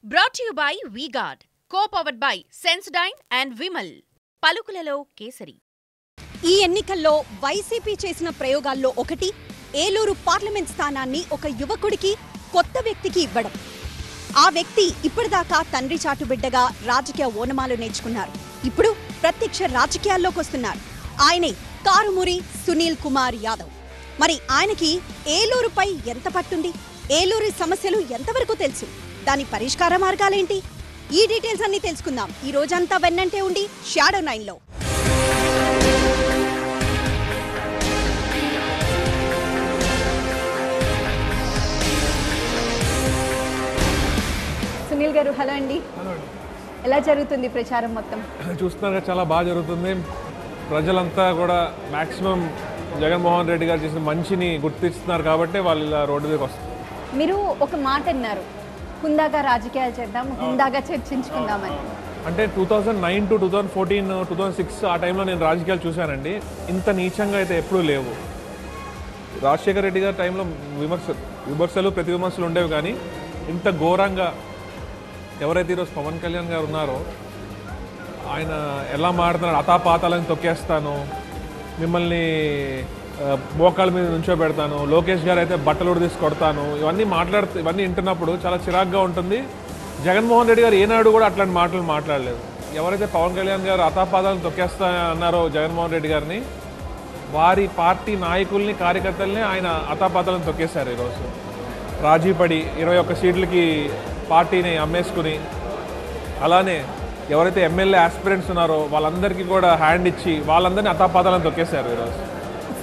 Brought to you by V-Guard, co-powered by Sensodyne and Vimal. పలుకులలో కేసరి. ఈ ఎన్నికల్లో YCP చేసిన ప్రయోగాల్లో ఒకటి ఏలూరు పార్లమెంట్ స్థానాన్ని ఒక యువకుడికి కొత్త వ్యక్తికి ఇవ్వడం. ఆ వ్యక్తి ఇప్పటిదాకా తండ్రి చాటు బిడ్డగా రాజకీయ ఓనమాలు నేర్చుకున్నారు. ఇప్పుడు ప్రత్యక్ష రాజకీయాల్లోకి వస్తున్నారు. ఆయనే కారుమూరి సునీల్ కుమార్ యాదవ్. మరి ఆయనకి ఏలూరుపై ఎంత పట్టుంది? ఏలూరు సమస్యలు ఎంతవరకు తెలుసు? దాని పరిష్కార మార్గాలేంటి? ఈ డీటెయిల్స్ అన్ని తెలుసుకుందాం ఈ రోజంతా వెన్నంటే ఉండి షాడో 9లో. సునీల్ గారు, హలో అండి. ఎలా జరుగుతుంది ప్రచారం? మొత్తం చూస్తున్నారు, చాలా బాగా జరుగుతుంది. ప్రజలంతా కూడా మ్యాక్సిమం జగన్మోహన్ రెడ్డి గారు చేసిన మంచిని గుర్తిస్తున్నారు కాబట్టి వాళ్ళు ఇలా రోడ్డు మీదకి వస్తారు. మీరు ఒక మాట అన్నారు, హుందాగా రాజకీయాలు చేద్దాం, హుందాగా చర్చించుకుందామని. అంటే 2009 to 2014, 2006 ఆ టైంలో నేను రాజకీయాలు చూశానండి. ఇంత నీచంగా అయితే ఎప్పుడూ లేవు. రాజశేఖర రెడ్డి గారి టైంలో విమర్శలు ప్రతి విమర్శలు ఉండేవి, కానీ ఇంత ఘోరంగా ఎవరైతే ఈరోజు పవన్ కళ్యాణ్ గారు ఉన్నారో ఆయన ఎలా మాట్లాడుతున్నాడు, అతాపాతాలను తొక్కేస్తాను, మిమ్మల్ని మోకాళ్ళ మీద నుంచోబెడతాను, లోకేష్ గారు అయితే బట్టలు తీసి కొడతాను, ఇవన్నీ వింటున్నప్పుడు చాలా చిరాగ్గా ఉంటుంది. జగన్మోహన్ రెడ్డి గారు ఏనాడు కూడా అట్లాంటి మాటలు మాట్లాడలేదు. ఎవరైతే పవన్ కళ్యాణ్ గారు అతాపాతాలను తొక్కేస్తా అన్నారో జగన్మోహన్ రెడ్డి గారిని, వారి పార్టీ నాయకుల్ని కార్యకర్తల్ని ఆయన అతాపాతాలను తొక్కేశారు. ఈరోజు రాజీ పడి 21 సీట్లకి పార్టీని అమ్మేసుకుని, అలానే ఎవరైతే ఎమ్మెల్యే ఆస్పిరెంట్స్ ఉన్నారో వాళ్ళందరికీ కూడా హ్యాండ్ ఇచ్చి వాళ్ళందరినీ అతాపాతాలను తొక్కేశారు. ఈరోజు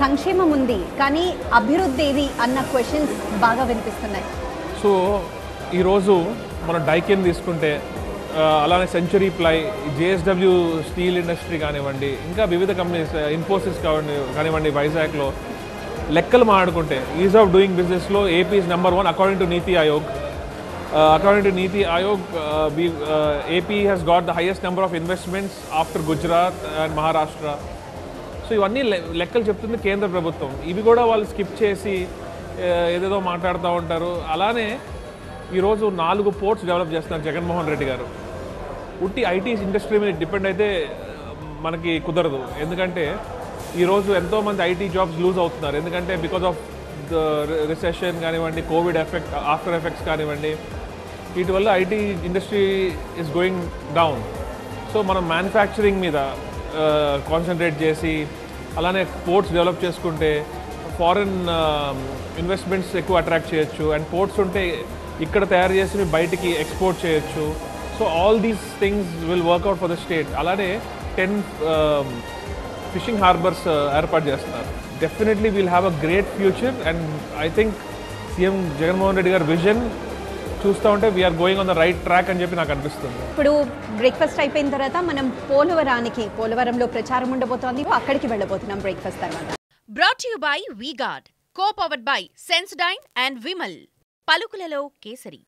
సంక్షేమం ఉంది కానీ అభివృద్ధి ఏది అన్న క్వశ్చన్స్ బాగా వినిపిస్తున్నాయి. సో ఈరోజు మనం డైకెన్ తీసుకుంటే, అలానే Century Ply, JSW steel industry కానివ్వండి, ఇంకా వివిధ కంపెనీస్, ఇన్ఫోసిస్ కానివ్వండి, వైజాగ్లో లెక్కలు మాట్లాడుకుంటే ఈజ్ ఆఫ్ డూయింగ్ బిజినెస్లో AP is number 1 according to Niti Aayog. According to Niti Ayog, AP has got the highest number of investments after Gujarat and Maharashtra. So ఇవన్నీ లెక్కలు చెప్తుంది కేంద్ర ప్రభుత్వం. ఇవి కూడా వాళ్ళు స్కిప్ చేసి ఏదేదో మాట్లాడుతూ ఉంటారు. అలానే ఈరోజు 4 పోర్ట్స్ డెవలప్ చేస్తున్నారు జగన్మోహన్ రెడ్డి గారు. ఉట్టి ఐటీ ఇండస్ట్రీ మీద డిపెండ్ అయితే మనకి కుదరదు. ఎందుకంటే ఈరోజు ఎంతోమంది ఐటీ జాబ్స్ లూజ్ అవుతున్నారు. ఎందుకంటే బికాజ్ ఆఫ్ ద రిసెషన్ కానివ్వండి, కోవిడ్ ఎఫెక్ట్, ఆఫ్టర్ ఎఫెక్ట్స్ కానివ్వండి, వీటి వల్ల IT industry is going down. So మనం మ్యానుఫ్యాక్చరింగ్ మీద కాన్సన్ట్రేట్ చేసి అలానే పోర్ట్స్ డెవలప్ చేసుకుంటే ఫారిన్ ఇన్వెస్ట్మెంట్స్ ఎక్కువ అట్రాక్ట్ చేయొచ్చు. అండ్ పోర్ట్స్ ఉంటే ఇక్కడ తయారు చేసి బయటికి ఎక్స్పోర్ట్ చేయొచ్చు. So all these things will work out for the state. అలానే 10 ఫిషింగ్ హార్బర్స్ ఏర్పాటు చేస్తున్నారు. Definitely we'll have a great future. And I think CM Jaganmohan Reddy గారి విజన్ చూస్తూ ఉంటే we are going on the right track అని చెప్పి నాకు అనిపిస్తుంది. ఇప్పుడు బ్రేక్ఫాస్ట్ అయిపోయిన తర్వాత మనం పోలవరంలో ప్రచారం ఉండబోతోంది, అక్కడికి వెళ్ళబోతున్నాం బ్రేక్ఫాస్ట్ తర్వాత. Brought to you by V-Guard, co-powered by Sensodyne and Vimal. పలుకులలో కేసరి.